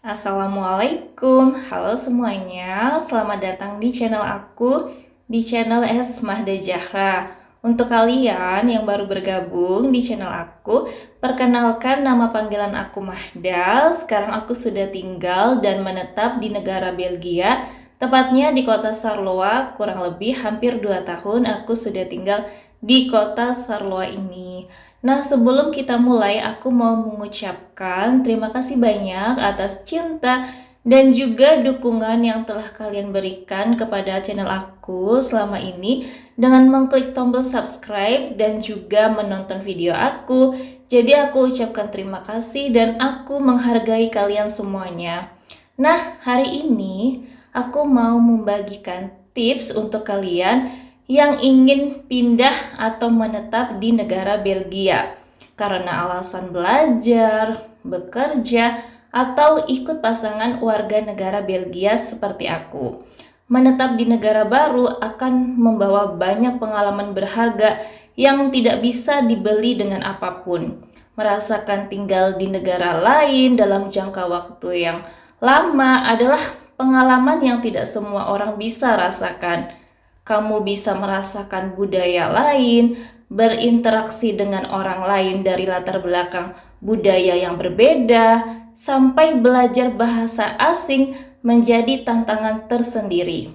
Assalamualaikum, halo semuanya, selamat datang di channel aku, di channel S Mahda Zahra. Untuk kalian yang baru bergabung di channel aku, perkenalkan nama panggilan aku Mahda. Sekarang aku sudah tinggal dan menetap di negara Belgia, tepatnya di kota Charleroi. Kurang lebih hampir 2 tahun aku sudah tinggal di kota Charleroi ini. Nah, sebelum kita mulai, aku mau mengucapkan terima kasih banyak atas cinta dan juga dukungan yang telah kalian berikan kepada channel aku selama ini dengan mengklik tombol subscribe dan juga menonton video aku. Jadi aku ucapkan terima kasih dan aku menghargai kalian semuanya. Nah, hari ini aku mau membagikan tips untuk kalian yang ingin pindah atau menetap di negara Belgia karena alasan belajar, bekerja, atau ikut pasangan warga negara Belgia seperti aku. Menetap di negara baru akan membawa banyak pengalaman berharga yang tidak bisa dibeli dengan apapun. Merasakan tinggal di negara lain dalam jangka waktu yang lama adalah pengalaman yang tidak semua orang bisa rasakan. Kamu bisa merasakan budaya lain, berinteraksi dengan orang lain dari latar belakang budaya yang berbeda, sampai belajar bahasa asing menjadi tantangan tersendiri.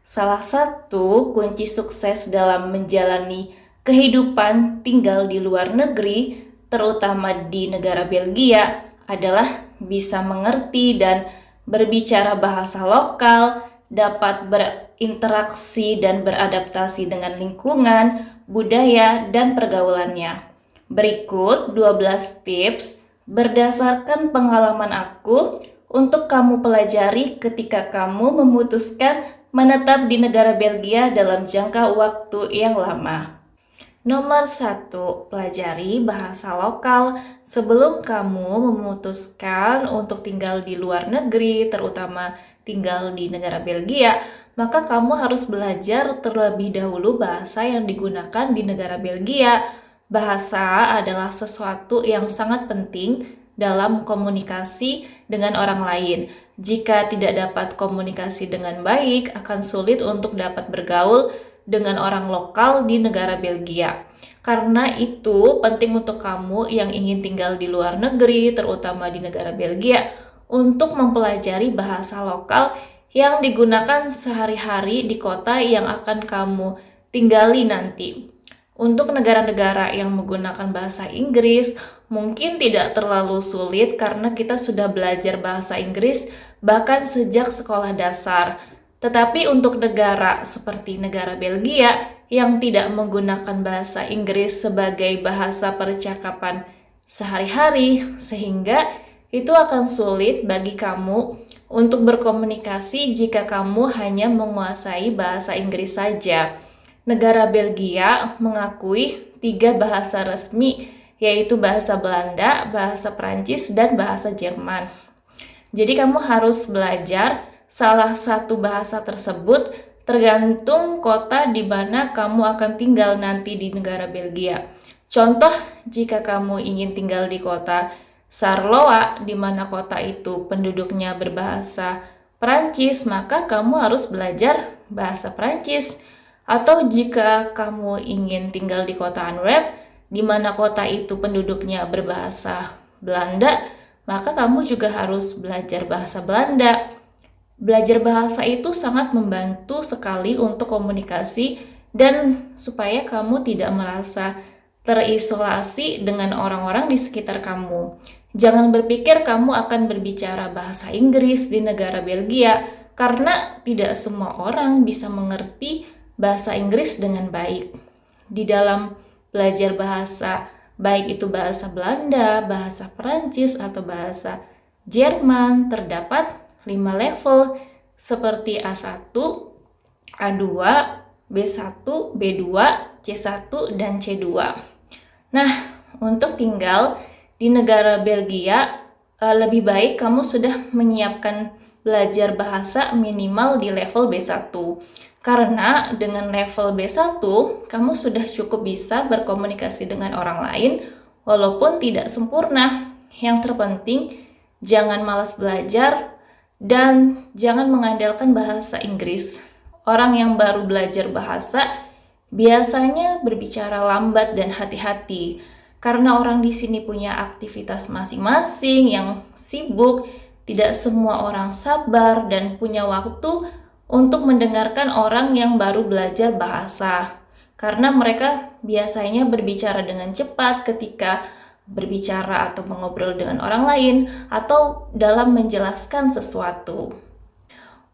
Salah satu kunci sukses dalam menjalani kehidupan tinggal di luar negeri, terutama di negara Belgia, adalah bisa mengerti dan berbicara bahasa lokal, dapat berinteraksi dan beradaptasi dengan lingkungan, budaya, dan pergaulannya. Berikut 12 tips berdasarkan pengalaman aku untuk kamu pelajari ketika kamu memutuskan menetap di negara Belgia dalam jangka waktu yang lama. Nomor 1, pelajari bahasa lokal. Sebelum kamu memutuskan untuk tinggal di luar negeri, terutama tinggal di negara Belgia, maka kamu harus belajar terlebih dahulu bahasa yang digunakan di negara Belgia. Bahasa adalah sesuatu yang sangat penting dalam komunikasi dengan orang lain. Jika tidak dapat komunikasi dengan baik, akan sulit untuk dapat bergaul dengan orang lokal di negara Belgia. Karena itu penting untuk kamu yang ingin tinggal di luar negeri, terutama di negara Belgia, untuk mempelajari bahasa lokal yang digunakan sehari-hari di kota yang akan kamu tinggali nanti. Untuk negara-negara yang menggunakan bahasa Inggris, mungkin tidak terlalu sulit karena kita sudah belajar bahasa Inggris bahkan sejak sekolah dasar. Tetapi untuk negara seperti negara Belgia yang tidak menggunakan bahasa Inggris sebagai bahasa percakapan sehari-hari, sehingga itu akan sulit bagi kamu untuk berkomunikasi jika kamu hanya menguasai bahasa Inggris saja. Negara Belgia mengakui 3 bahasa resmi, yaitu bahasa Belanda, bahasa Prancis, dan bahasa Jerman. Jadi kamu harus belajar salah satu bahasa tersebut tergantung kota di mana kamu akan tinggal nanti di negara Belgia. Contoh, jika kamu ingin tinggal di kota Charleroi, di mana kota itu penduduknya berbahasa Prancis, maka kamu harus belajar bahasa Prancis. Atau jika kamu ingin tinggal di kota Antwerp, di mana kota itu penduduknya berbahasa Belanda, maka kamu juga harus belajar bahasa Belanda. Belajar bahasa itu sangat membantu sekali untuk komunikasi dan supaya kamu tidak merasa terisolasi dengan orang-orang di sekitar kamu. Jangan berpikir kamu akan berbicara bahasa Inggris di negara Belgia, karena tidak semua orang bisa mengerti bahasa Inggris dengan baik. Di dalam belajar bahasa, baik itu bahasa Belanda, bahasa Perancis, atau bahasa Jerman, terdapat 5 level seperti A1, A2, B1, B2, C1, dan C2. Nah, untuk tinggal di negara Belgia, lebih baik kamu sudah menyiapkan belajar bahasa minimal di level B1. Karena dengan level B1, kamu sudah cukup bisa berkomunikasi dengan orang lain walaupun tidak sempurna. Yang terpenting, jangan malas belajar, dan jangan mengandalkan bahasa Inggris. Orang yang baru belajar bahasa biasanya berbicara lambat dan hati-hati karena orang di sini punya aktivitas masing-masing yang sibuk. Tidak semua orang sabar dan punya waktu untuk mendengarkan orang yang baru belajar bahasa, karena mereka biasanya berbicara dengan cepat ketika berbicara atau mengobrol dengan orang lain atau dalam menjelaskan sesuatu.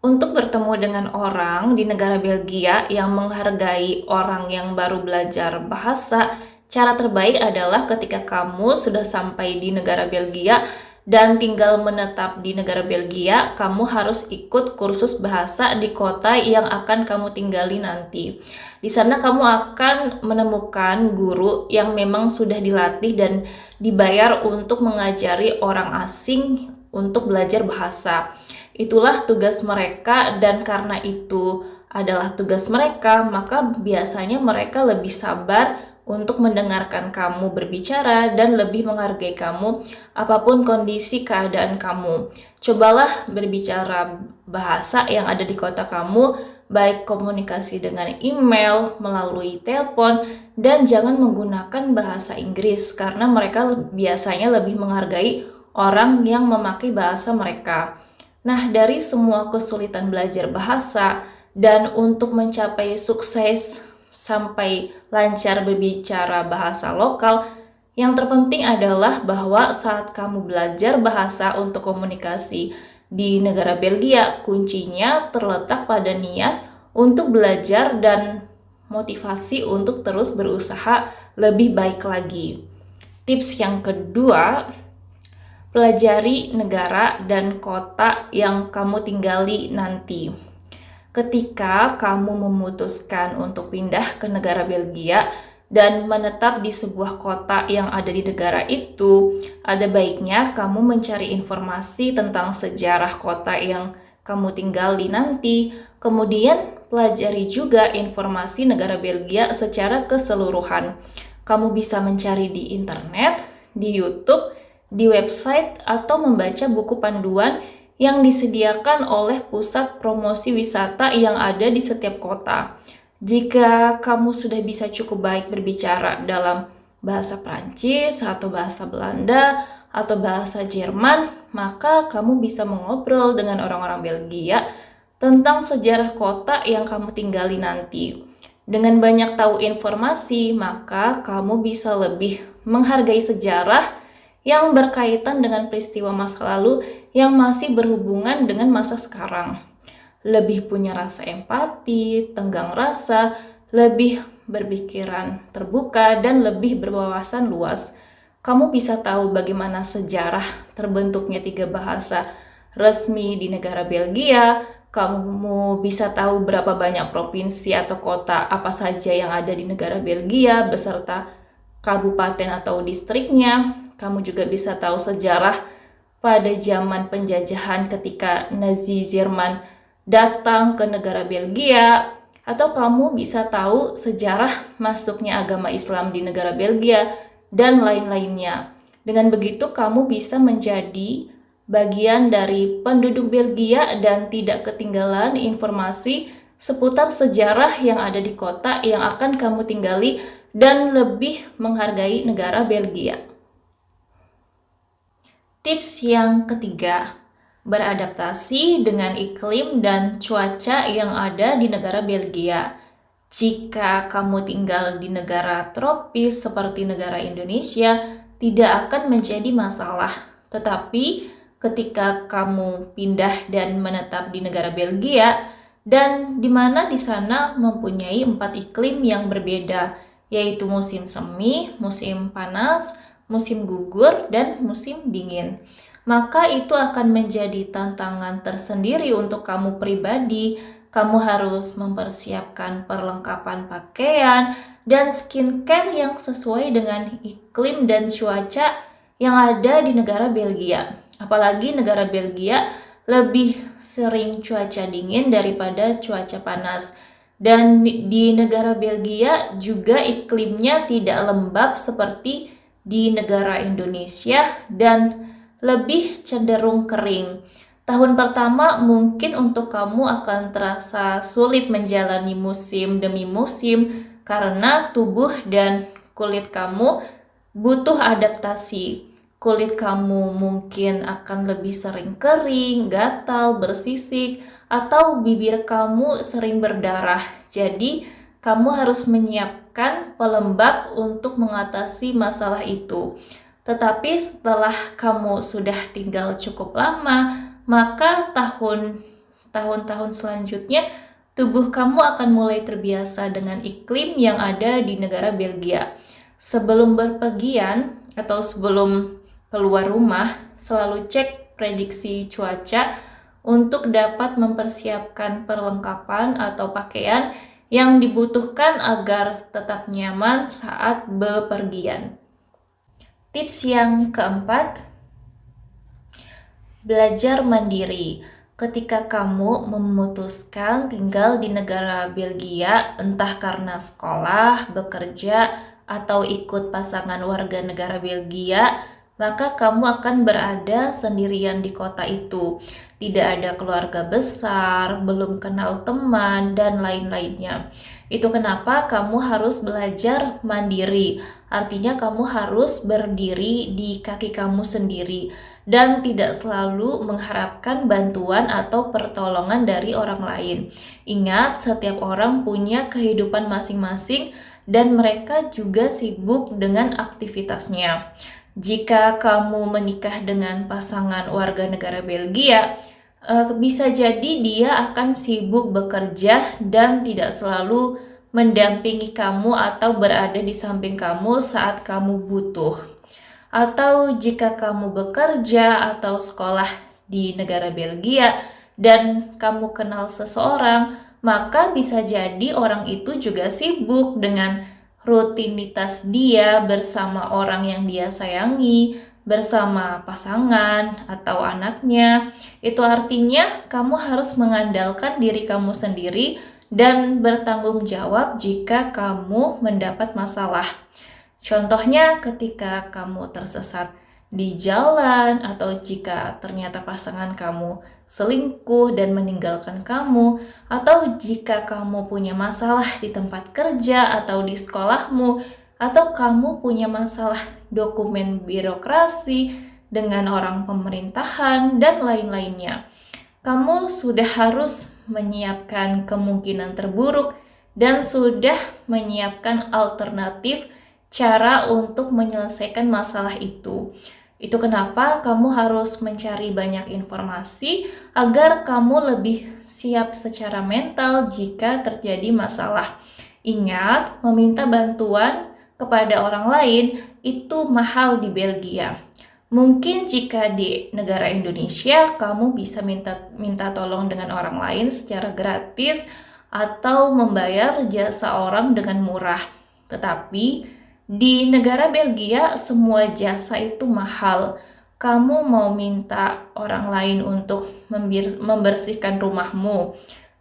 Untuk bertemu dengan orang di negara Belgia yang menghargai orang yang baru belajar bahasa, cara terbaik adalah ketika kamu sudah sampai di negara Belgia dan tinggal menetap di negara Belgia, kamu harus ikut kursus bahasa di kota yang akan kamu tinggali nanti. Di sana kamu akan menemukan guru yang memang sudah dilatih dan dibayar untuk mengajari orang asing untuk belajar bahasa. Itulah tugas mereka, dan karena itu adalah tugas mereka, maka biasanya mereka lebih sabar untuk mendengarkan kamu berbicara dan lebih menghargai kamu apapun kondisi keadaan kamu. Cobalah berbicara bahasa yang ada di kota kamu, baik komunikasi dengan email, melalui telepon, dan jangan menggunakan bahasa Inggris karena mereka biasanya lebih menghargai orang yang memakai bahasa mereka. Nah, dari semua kesulitan belajar bahasa dan untuk mencapai sukses sampai lancar berbicara bahasa lokal, yang terpenting adalah bahwa saat kamu belajar bahasa untuk komunikasi di negara Belgia, kuncinya terletak pada niat untuk belajar dan motivasi untuk terus berusaha lebih baik lagi. Tips yang kedua, pelajari negara dan kota yang kamu tinggali nanti. Ketika kamu memutuskan untuk pindah ke negara Belgia dan menetap di sebuah kota yang ada di negara itu, ada baiknya kamu mencari informasi tentang sejarah kota yang kamu tinggali nanti. Kemudian pelajari juga informasi negara Belgia secara keseluruhan. Kamu bisa mencari di internet, di YouTube, di website, atau membaca buku panduan yang disediakan oleh pusat promosi wisata yang ada di setiap kota. Jika kamu sudah bisa cukup baik berbicara dalam bahasa Prancis atau bahasa Belanda atau bahasa Jerman, maka kamu bisa mengobrol dengan orang-orang Belgia tentang sejarah kota yang kamu tinggali nanti. Dengan banyak tahu informasi, maka kamu bisa lebih menghargai sejarah yang berkaitan dengan peristiwa masa lalu yang masih berhubungan dengan masa sekarang. Lebih punya rasa empati, tenggang rasa, lebih berpikiran terbuka, dan lebih berwawasan luas. Kamu bisa tahu bagaimana sejarah terbentuknya 3 bahasa resmi di negara Belgia. Kamu bisa tahu berapa banyak provinsi atau kota apa saja yang ada di negara Belgia beserta kabupaten atau distriknya. Kamu juga bisa tahu sejarah pada zaman penjajahan ketika Nazi Jerman datang ke negara Belgia, atau kamu bisa tahu sejarah masuknya agama Islam di negara Belgia, dan lain-lainnya. Dengan begitu kamu bisa menjadi bagian dari penduduk Belgia dan tidak ketinggalan informasi seputar sejarah yang ada di kota yang akan kamu tinggali dan lebih menghargai negara Belgia. Tips yang ketiga, beradaptasi dengan iklim dan cuaca yang ada di negara Belgia. Jika kamu tinggal di negara tropis seperti negara Indonesia, tidak akan menjadi masalah. Tetapi ketika kamu pindah dan menetap di negara Belgia, dan di mana di sana mempunyai 4 iklim yang berbeda, yaitu musim semi, musim panas, musim gugur, dan musim dingin. Maka itu akan menjadi tantangan tersendiri untuk kamu pribadi. Kamu harus mempersiapkan perlengkapan pakaian dan skincare yang sesuai dengan iklim dan cuaca yang ada di negara Belgia. Apalagi negara Belgia lebih sering cuaca dingin daripada cuaca panas. Dan di negara Belgia juga iklimnya tidak lembab seperti di negara Indonesia dan lebih cenderung kering. Tahun pertama mungkin untuk kamu akan terasa sulit menjalani musim demi musim karena tubuh dan kulit kamu butuh adaptasi. Kulit kamu mungkin akan lebih sering kering, gatal, bersisik, atau bibir kamu sering berdarah. Jadi, kamu harus menyiapkan pelembab untuk mengatasi masalah itu. Tetapi setelah kamu sudah tinggal cukup lama, maka tahun-tahun selanjutnya tubuh kamu akan mulai terbiasa dengan iklim yang ada di negara Belgia. Sebelum berpergian atau sebelum keluar rumah, selalu cek prediksi cuaca untuk dapat mempersiapkan perlengkapan atau pakaian yang dibutuhkan agar tetap nyaman saat bepergian. Tips yang keempat, belajar mandiri. Ketika kamu memutuskan tinggal di negara Belgia, entah karena sekolah, bekerja, atau ikut pasangan warga negara Belgia, maka kamu akan berada sendirian di kota itu. Tidak ada keluarga besar, belum kenal teman, dan lain-lainnya. Itu kenapa kamu harus belajar mandiri. Artinya kamu harus berdiri di kaki kamu sendiri dan tidak selalu mengharapkan bantuan atau pertolongan dari orang lain. Ingat, setiap orang punya kehidupan masing-masing dan mereka juga sibuk dengan aktivitasnya. Jika kamu menikah dengan pasangan warga negara Belgia, bisa jadi dia akan sibuk bekerja dan tidak selalu mendampingi kamu atau berada di samping kamu saat kamu butuh. Atau jika kamu bekerja atau sekolah di negara Belgia dan kamu kenal seseorang, maka bisa jadi orang itu juga sibuk dengan rutinitas dia bersama orang yang dia sayangi, bersama pasangan atau anaknya. Itu artinya kamu harus mengandalkan diri kamu sendiri dan bertanggung jawab jika kamu mendapat masalah. Contohnya ketika kamu tersesat di jalan atau jika ternyata pasangan kamu selingkuh dan meninggalkan kamu, atau jika kamu punya masalah di tempat kerja atau di sekolahmu, atau kamu punya masalah dokumen birokrasi dengan orang pemerintahan dan lain-lainnya. Kamu sudah harus menyiapkan kemungkinan terburuk dan sudah menyiapkan alternatif cara untuk menyelesaikan masalah itu. Itu kenapa kamu harus mencari banyak informasi agar kamu lebih siap secara mental jika terjadi masalah. Ingat, meminta bantuan kepada orang lain itu mahal di Belgia. Mungkin jika di negara Indonesia kamu bisa minta tolong dengan orang lain secara gratis atau membayar jasa orang dengan murah. Tetapi di negara Belgia, semua jasa itu mahal. Kamu mau minta orang lain untuk membersihkan rumahmu,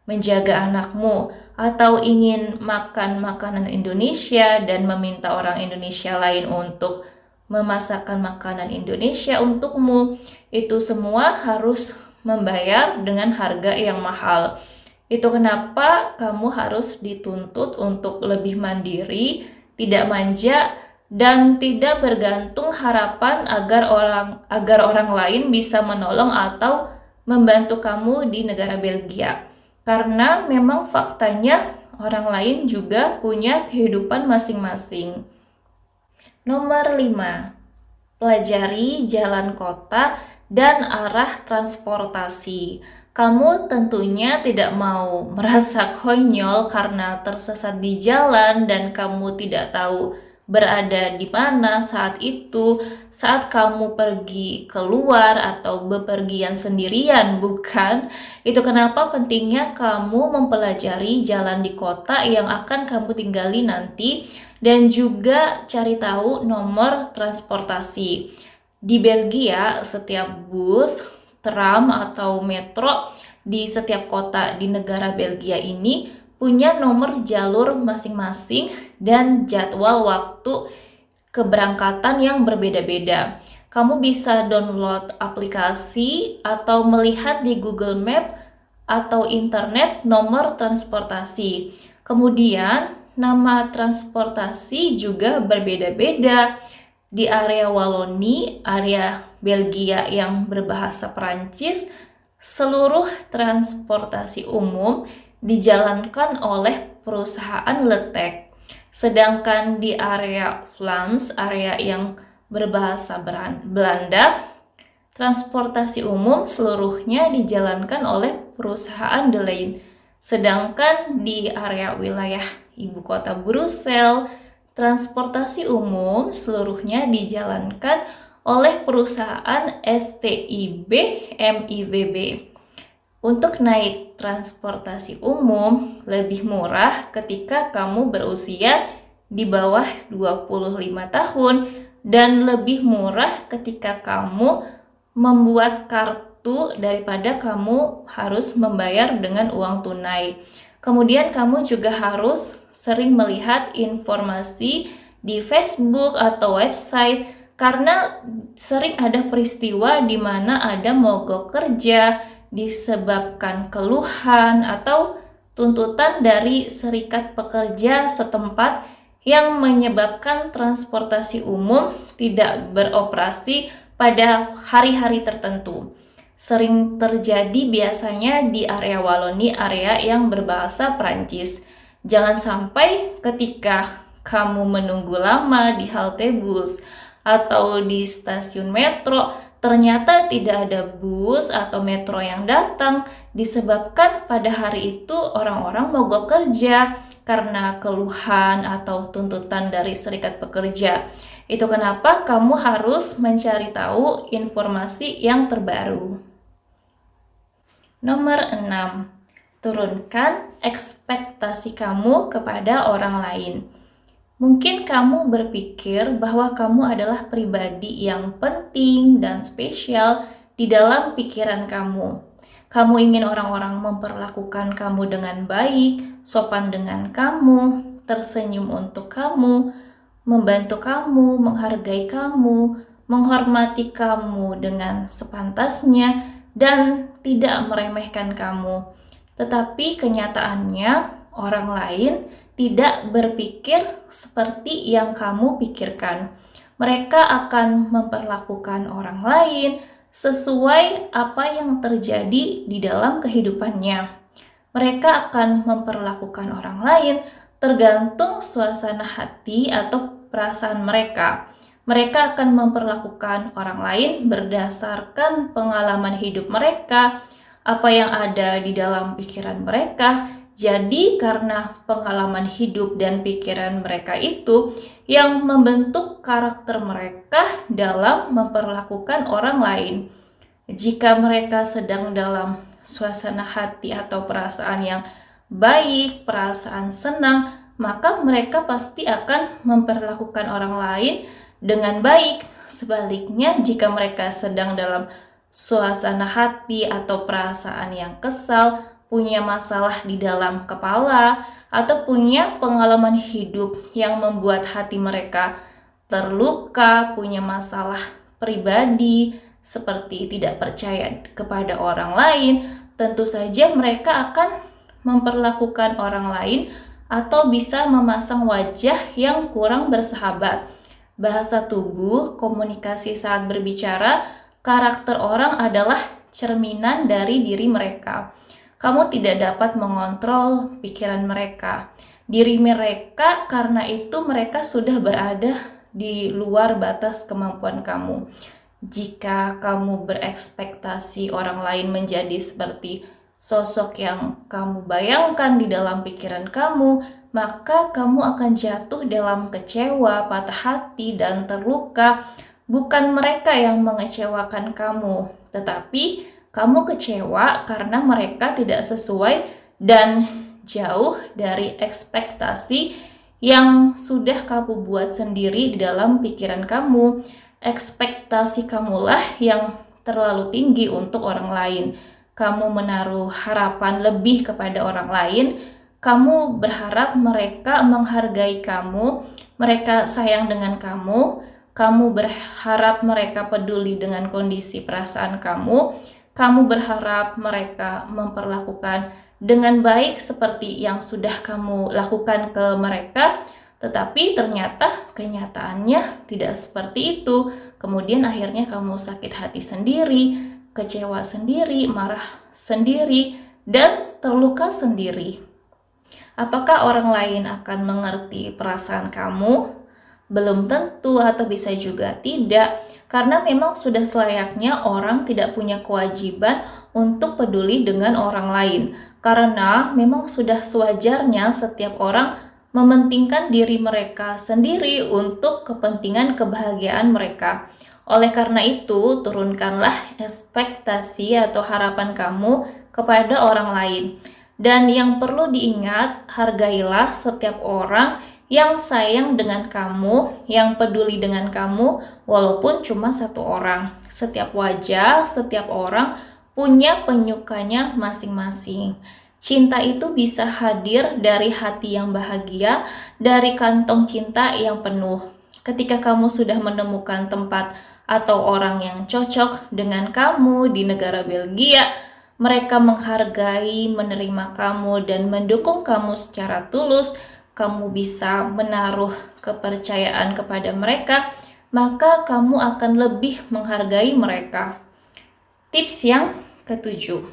menjaga anakmu, atau ingin makan makanan Indonesia dan meminta orang Indonesia lain untuk memasakkan makanan Indonesia untukmu, itu semua harus membayar dengan harga yang mahal. Itu kenapa kamu harus dituntut untuk lebih mandiri, tidak manja, dan tidak bergantung harapan agar orang lain bisa menolong atau membantu kamu di negara Belgia. Karena memang faktanya orang lain juga punya kehidupan masing-masing. Nomor 5. Pelajari jalan kota dan arah transportasi. Kamu tentunya tidak mau merasa konyol karena tersesat di jalan dan kamu tidak tahu berada di mana saat itu, saat kamu pergi keluar atau bepergian sendirian, bukan? Itu kenapa pentingnya kamu mempelajari jalan di kota yang akan kamu tinggali nanti dan juga cari tahu nomor transportasi. Di Belgia, setiap bus, tram atau metro di setiap kota di negara Belgia ini punya nomor jalur masing-masing dan jadwal waktu keberangkatan yang berbeda-beda. kamu bisa download aplikasi atau melihat di Google Map atau internet nomor transportasi. Kemudian, nama transportasi juga berbeda-beda. Di area Wallonie, area Belgia yang berbahasa Perancis, seluruh transportasi umum dijalankan oleh perusahaan Letek. Sedangkan di area Vlaams, area yang berbahasa Belanda, transportasi umum seluruhnya dijalankan oleh perusahaan De Lijn. Sedangkan di area wilayah ibu kota Brussel, transportasi umum seluruhnya dijalankan oleh perusahaan STIB MIVB. Untuk naik transportasi umum lebih murah ketika kamu berusia di bawah 25 tahun dan lebih murah ketika kamu membuat kartu daripada kamu harus membayar dengan uang tunai. Kemudian kamu juga harus sering melihat informasi di Facebook atau website karena sering ada peristiwa di mana ada mogok kerja disebabkan keluhan atau tuntutan dari serikat pekerja setempat yang menyebabkan transportasi umum tidak beroperasi pada hari-hari tertentu. Sering terjadi biasanya di area Wallonie, area yang berbahasa Prancis. Jangan sampai ketika kamu menunggu lama di halte bus atau di stasiun metro, ternyata tidak ada bus atau metro yang datang disebabkan pada hari itu orang-orang mogok kerja karena keluhan atau tuntutan dari serikat pekerja. Itu kenapa kamu harus mencari tahu informasi yang terbaru. Nomor 6. Turunkan ekspektasi kamu kepada orang lain. Mungkin kamu berpikir bahwa kamu adalah pribadi yang penting dan spesial di dalam pikiran kamu. Kamu ingin orang-orang memperlakukan kamu dengan baik, sopan dengan kamu, tersenyum untuk kamu, membantu kamu, menghargai kamu, menghormati kamu dengan sepantasnya, dan tidak meremehkan kamu. Tetapi kenyataannya, orang lain tidak berpikir seperti yang kamu pikirkan. Mereka akan memperlakukan orang lain sesuai apa yang terjadi di dalam kehidupannya. Mereka akan memperlakukan orang lain tergantung suasana hati atau perasaan mereka. Mereka akan memperlakukan orang lain berdasarkan pengalaman hidup mereka, apa yang ada di dalam pikiran mereka. Jadi karena pengalaman hidup dan pikiran mereka itu yang membentuk karakter mereka dalam memperlakukan orang lain. Jika mereka sedang dalam suasana hati atau perasaan yang baik, perasaan senang, maka mereka pasti akan memperlakukan orang lain dengan baik. Sebaliknya, jika mereka sedang dalam suasana hati atau perasaan yang kesal, punya masalah di dalam kepala, atau punya pengalaman hidup yang membuat hati mereka terluka, punya masalah pribadi seperti tidak percaya kepada orang lain, tentu saja mereka akan memperlakukan orang lain atau bisa memasang wajah yang kurang bersahabat. Bahasa tubuh, komunikasi saat berbicara, karakter orang adalah cerminan dari diri mereka. Kamu tidak dapat mengontrol pikiran mereka, diri mereka, karena itu mereka sudah berada di luar batas kemampuan kamu. Jika kamu berekspektasi orang lain menjadi seperti sosok yang kamu bayangkan di dalam pikiran kamu, maka kamu akan jatuh dalam kecewa, patah hati, dan terluka. Bukan mereka yang mengecewakan kamu, tetapi kamu kecewa karena mereka tidak sesuai dan jauh dari ekspektasi yang sudah kamu buat sendiri di dalam pikiran kamu. Ekspektasi kamulah yang terlalu tinggi untuk orang lain. Kamu menaruh harapan lebih kepada orang lain. Kamu berharap mereka menghargai kamu, mereka sayang dengan kamu, kamu berharap mereka peduli dengan kondisi perasaan kamu berharap mereka memperlakukan dengan baik seperti yang sudah kamu lakukan ke mereka, tetapi ternyata kenyataannya tidak seperti itu. Kemudian akhirnya kamu sakit hati sendiri, kecewa sendiri, marah sendiri, dan terluka sendiri. Apakah orang lain akan mengerti perasaan kamu? Belum tentu, atau bisa juga tidak, karena memang sudah selayaknya orang tidak punya kewajiban untuk peduli dengan orang lain, karena memang sudah sewajarnya setiap orang mementingkan diri mereka sendiri untuk kepentingan kebahagiaan mereka. Oleh karena itu, turunkanlah ekspektasi atau harapan kamu kepada orang lain. Dan yang perlu diingat, hargailah setiap orang yang sayang dengan kamu, yang peduli dengan kamu, walaupun cuma satu orang. Setiap wajah, setiap orang punya penyukanya masing-masing. Cinta itu bisa hadir dari hati yang bahagia, dari kantong cinta yang penuh. Ketika kamu sudah menemukan tempat atau orang yang cocok dengan kamu di negara Belgia, mereka menghargai, menerima kamu, dan mendukung kamu secara tulus, kamu bisa menaruh kepercayaan kepada mereka, maka kamu akan lebih menghargai mereka. Tips yang ketujuh,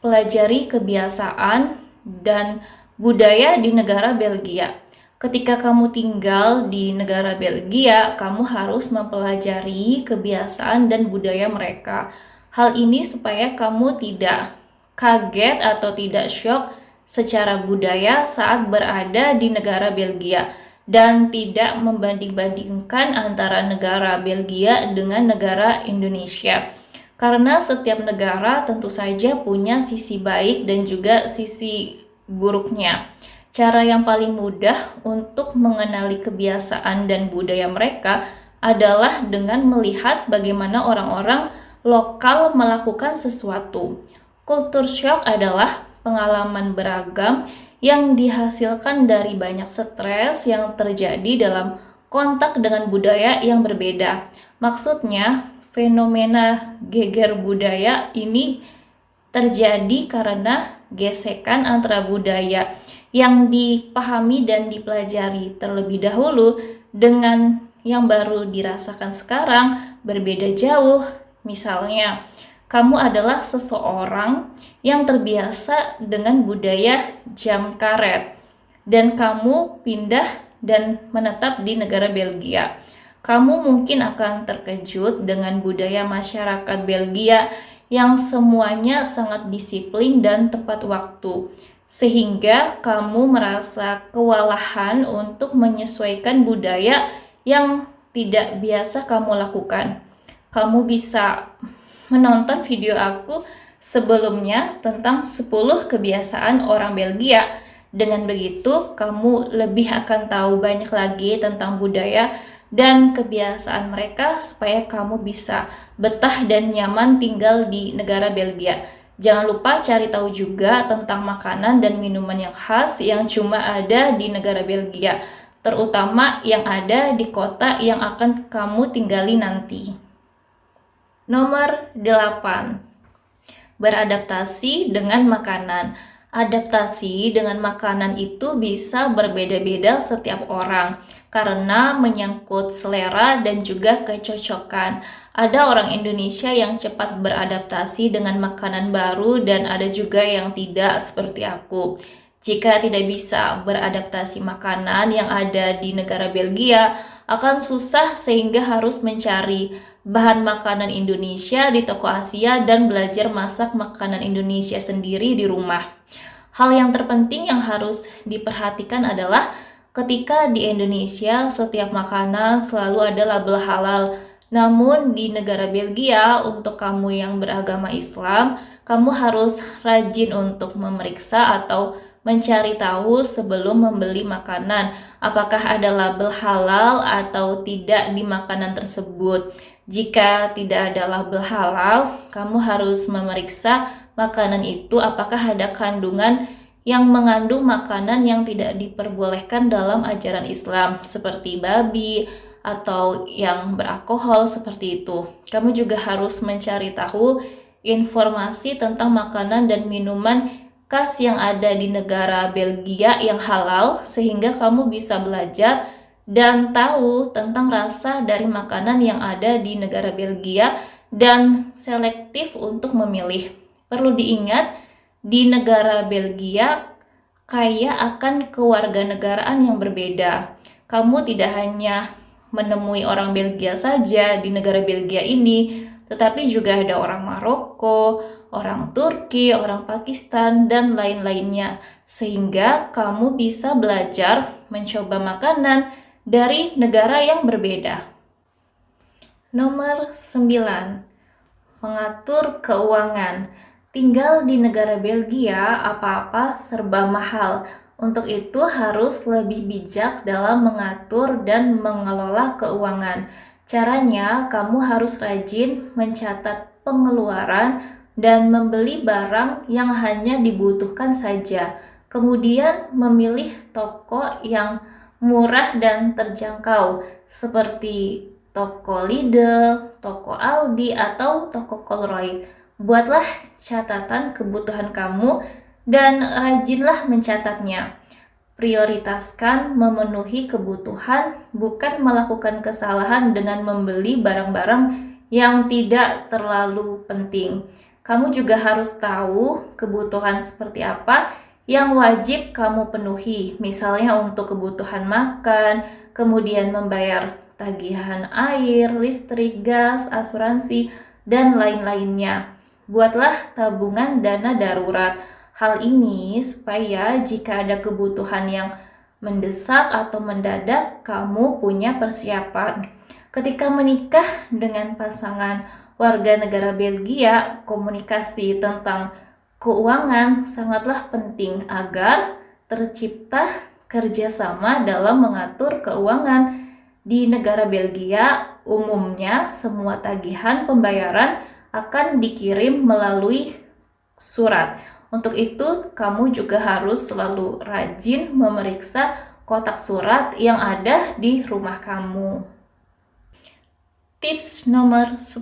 pelajari kebiasaan dan budaya di negara Belgia. Ketika kamu tinggal di negara Belgia, kamu harus mempelajari kebiasaan dan budaya mereka. Hal ini supaya kamu tidak kaget atau tidak shock secara budaya saat berada di negara Belgia, dan tidak membanding-bandingkan antara negara Belgia dengan negara Indonesia. Karena setiap negara tentu saja punya sisi baik dan juga sisi buruknya. Cara yang paling mudah untuk mengenali kebiasaan dan budaya mereka adalah dengan melihat bagaimana orang-orang lokal melakukan sesuatu. Culture shock adalah pengalaman beragam yang dihasilkan dari banyak stres yang terjadi dalam kontak dengan budaya yang berbeda. Maksudnya, fenomena geger budaya ini terjadi karena gesekan antara budaya yang dipahami dan dipelajari terlebih dahulu dengan yang baru dirasakan sekarang berbeda jauh. Misalnya, kamu adalah seseorang yang terbiasa dengan budaya jam karet, dan kamu pindah dan menetap di negara Belgia. Kamu mungkin akan terkejut dengan budaya masyarakat Belgia yang semuanya sangat disiplin dan tepat waktu, sehingga kamu merasa kewalahan untuk menyesuaikan budaya yang tidak biasa kamu lakukan. Kamu bisa menonton video aku sebelumnya tentang 10 kebiasaan orang Belgia. Dengan begitu, kamu lebih akan tahu banyak lagi tentang budaya dan kebiasaan mereka supaya kamu bisa betah dan nyaman tinggal di negara Belgia. Jangan lupa cari tahu juga tentang makanan dan minuman yang khas yang cuma ada di negara Belgia, terutama yang ada di kota yang akan kamu tinggali nanti. Nomor 8. Beradaptasi dengan makanan. Adaptasi dengan makanan itu bisa berbeda-beda setiap orang karena menyangkut selera dan juga kecocokan. Ada orang Indonesia yang cepat beradaptasi dengan makanan baru dan ada juga yang tidak seperti aku. Jika tidak bisa beradaptasi makanan yang ada di negara Belgia, akan susah sehingga harus mencari bahan makanan Indonesia di toko Asia dan belajar masak makanan Indonesia sendiri di rumah. Hal yang terpenting yang harus diperhatikan adalah ketika di Indonesia setiap makanan selalu ada label halal. Namun di negara Belgia, untuk kamu yang beragama Islam, kamu harus rajin untuk memeriksa atau mencari tahu sebelum membeli makanan apakah ada label halal atau tidak di makanan tersebut. Jika tidak ada label halal, kamu harus memeriksa makanan itu apakah ada kandungan yang mengandung makanan yang tidak diperbolehkan dalam ajaran Islam seperti babi atau yang beralkohol seperti itu. Kamu juga harus mencari tahu informasi tentang makanan dan minuman khas yang ada di negara Belgia yang halal, sehingga kamu bisa belajar dan tahu tentang rasa dari makanan yang ada di negara Belgia dan selektif untuk memilih. Perlu diingat, di negara Belgia kaya akan kewarganegaraan yang berbeda. Kamu tidak hanya menemui orang Belgia saja di negara Belgia ini, tetapi juga ada orang Maroko, orang Turki, orang Pakistan, dan lain-lainnya. Sehingga kamu bisa belajar mencoba makanan dari negara yang berbeda. Nomor 9. Mengatur keuangan. Tinggal di negara Belgia, apa-apa serba mahal. Untuk itu harus lebih bijak dalam mengatur dan mengelola keuangan. Caranya, kamu harus rajin mencatat pengeluaran dan membeli barang yang hanya dibutuhkan saja. Kemudian memilih toko yang murah dan terjangkau, seperti toko Lidl, toko Aldi, atau toko Colruyt. Buatlah catatan kebutuhan kamu dan rajinlah mencatatnya. Prioritaskan memenuhi kebutuhan, bukan melakukan kesalahan dengan membeli barang-barang yang tidak terlalu penting. Kamu juga harus tahu kebutuhan seperti apa yang wajib kamu penuhi, misalnya untuk kebutuhan makan, kemudian membayar tagihan air, listrik, gas, asuransi, dan lain-lainnya. Buatlah tabungan dana darurat. Hal ini supaya jika ada kebutuhan yang mendesak atau mendadak, kamu punya persiapan. Ketika menikah dengan pasangan warga negara Belgia, komunikasi tentang keuangan sangatlah penting agar tercipta kerjasama dalam mengatur keuangan. Di negara Belgia, umumnya semua tagihan pembayaran akan dikirim melalui surat. Untuk itu, kamu juga harus selalu rajin memeriksa kotak surat yang ada di rumah kamu. Tips nomor 10.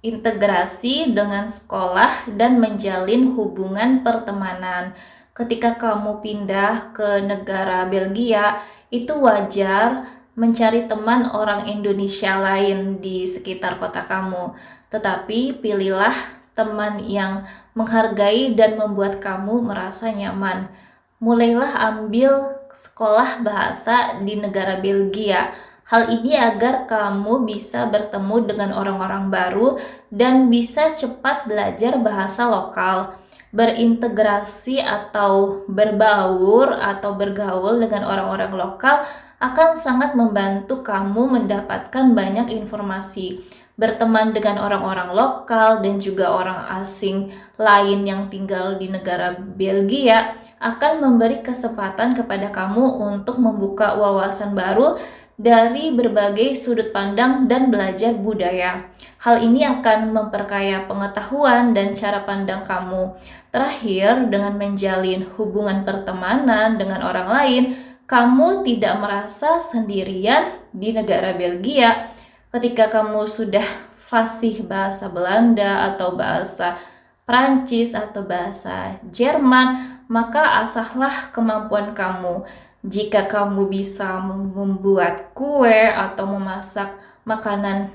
Integrasi dengan sekolah dan menjalin hubungan pertemanan. Ketika kamu pindah ke negara Belgia, itu wajar mencari teman orang Indonesia lain di sekitar kota kamu. Tetapi pilihlah teman yang menghargai dan membuat kamu merasa nyaman. Mulailah ambil sekolah bahasa di negara Belgia. Hal ini agar kamu bisa bertemu dengan orang-orang baru dan bisa cepat belajar bahasa lokal. Berintegrasi atau berbaur atau bergaul dengan orang-orang lokal akan sangat membantu kamu mendapatkan banyak informasi. Berteman dengan orang-orang lokal dan juga orang asing lain yang tinggal di negara Belgia akan memberi kesempatan kepada kamu untuk membuka wawasan baru dari berbagai sudut pandang dan belajar budaya. Hal ini akan memperkaya pengetahuan dan cara pandang kamu. Terakhir, dengan menjalin hubungan pertemanan dengan orang lain, kamu tidak merasa sendirian di negara Belgia. Ketika kamu sudah fasih bahasa Belanda atau bahasa Prancis atau bahasa Jerman, maka asahlah kemampuan kamu. Jika kamu bisa membuat kue atau memasak makanan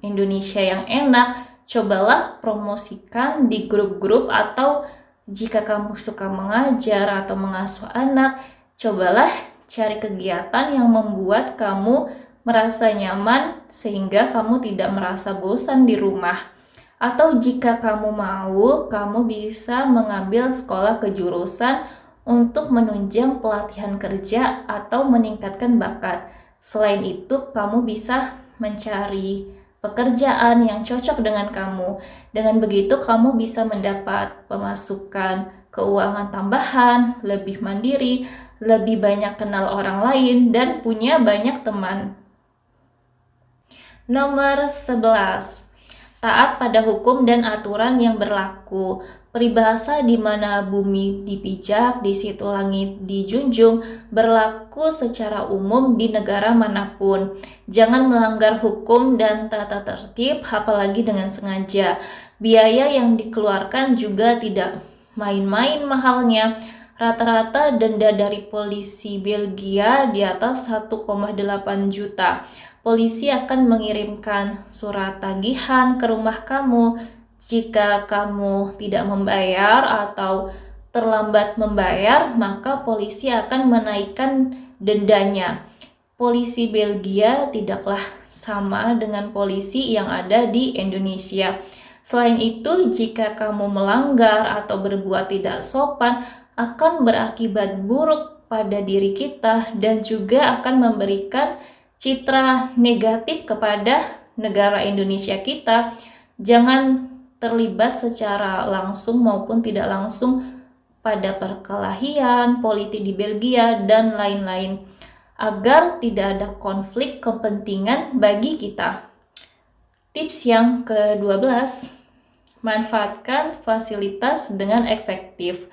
Indonesia yang enak, cobalah promosikan di grup-grup, atau jika kamu suka mengajar atau mengasuh anak, cobalah cari kegiatan yang membuat kamu merasa nyaman sehingga kamu tidak merasa bosan di rumah. Atau jika kamu mau, kamu bisa mengambil sekolah kejurusan untuk menunjang pelatihan kerja atau meningkatkan bakat. Selain itu, kamu bisa mencari pekerjaan yang cocok dengan kamu. Dengan begitu, kamu bisa mendapat pemasukan keuangan tambahan, lebih mandiri, lebih banyak kenal orang lain, dan punya banyak teman. Nomor 11. taat pada hukum dan aturan yang berlaku. Peribahasa di mana bumi dipijak, di situ langit dijunjung, berlaku secara umum di negara manapun. Jangan melanggar hukum dan tata tertib, apalagi dengan sengaja. Biaya yang dikeluarkan juga tidak main-main mahalnya. Rata-rata denda dari polisi Belgia di atas 1,8 juta. Polisi akan mengirimkan surat tagihan ke rumah kamu jika kamu tidak membayar atau terlambat membayar, maka polisi akan menaikkan dendanya. Polisi Belgia tidaklah sama dengan polisi yang ada di Indonesia. Selain itu, jika kamu melanggar atau berbuat tidak sopan, akan berakibat buruk pada diri kita dan juga akan memberikan citra negatif kepada negara Indonesia kita. Jangan terlibat secara langsung maupun tidak langsung pada perkelahian politik di Belgia dan lain-lain, agar tidak ada konflik kepentingan bagi kita. Tips yang ke-12, manfaatkan fasilitas dengan efektif.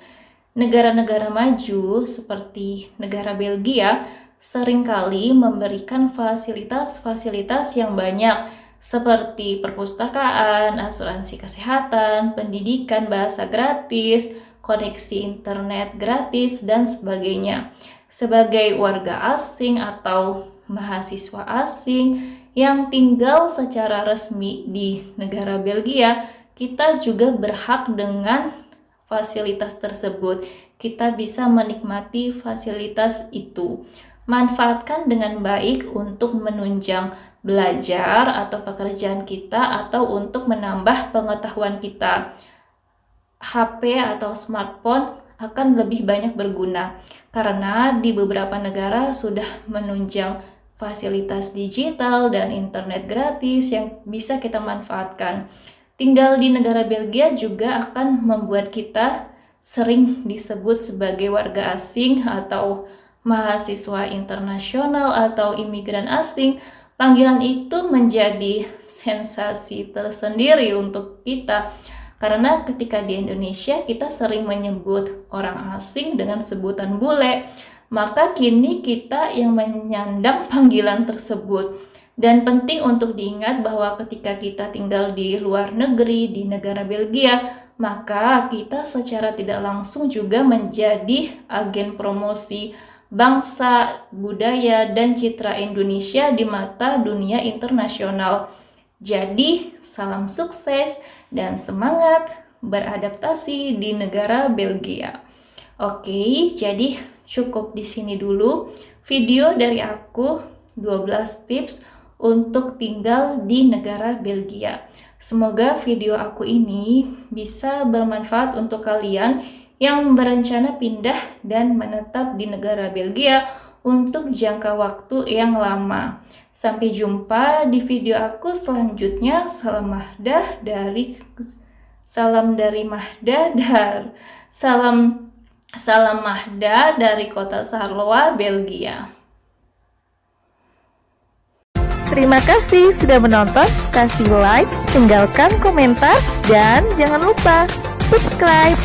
Negara-negara maju seperti negara Belgia seringkali memberikan fasilitas-fasilitas yang banyak seperti perpustakaan, asuransi kesehatan, pendidikan bahasa gratis, koneksi internet gratis, dan sebagainya. Sebagai warga asing atau mahasiswa asing yang tinggal secara resmi di negara Belgia, kita juga berhak dengan fasilitas tersebut. Kita bisa menikmati fasilitas itu. Manfaatkan dengan baik untuk menunjang belajar atau pekerjaan kita atau untuk menambah pengetahuan kita. HP atau smartphone akan lebih banyak berguna karena di beberapa negara sudah menunjang fasilitas digital dan internet gratis yang bisa kita manfaatkan. Tinggal di negara Belgia juga akan membuat kita sering disebut sebagai warga asing atau mahasiswa internasional atau imigran asing. Panggilan itu menjadi sensasi tersendiri untuk kita karena ketika di Indonesia kita sering menyebut orang asing dengan sebutan bule, maka kini kita yang menyandang panggilan tersebut. Dan penting untuk diingat bahwa ketika kita tinggal di luar negeri, di negara Belgia, maka kita secara tidak langsung juga menjadi agen promosi bangsa, budaya, dan citra Indonesia di mata dunia internasional. Jadi, salam sukses dan semangat beradaptasi di negara Belgia. Oke, jadi cukup di sini dulu video dari aku 12 tips untuk tinggal di negara Belgia. Semoga video aku ini bisa bermanfaat untuk kalian yang berencana pindah dan menetap di negara Belgia untuk jangka waktu yang lama. Sampai jumpa di video aku selanjutnya. Salam Mahda dari kota Charleroi, Belgia. Terima kasih sudah menonton, kasih like, tinggalkan komentar, dan jangan lupa subscribe.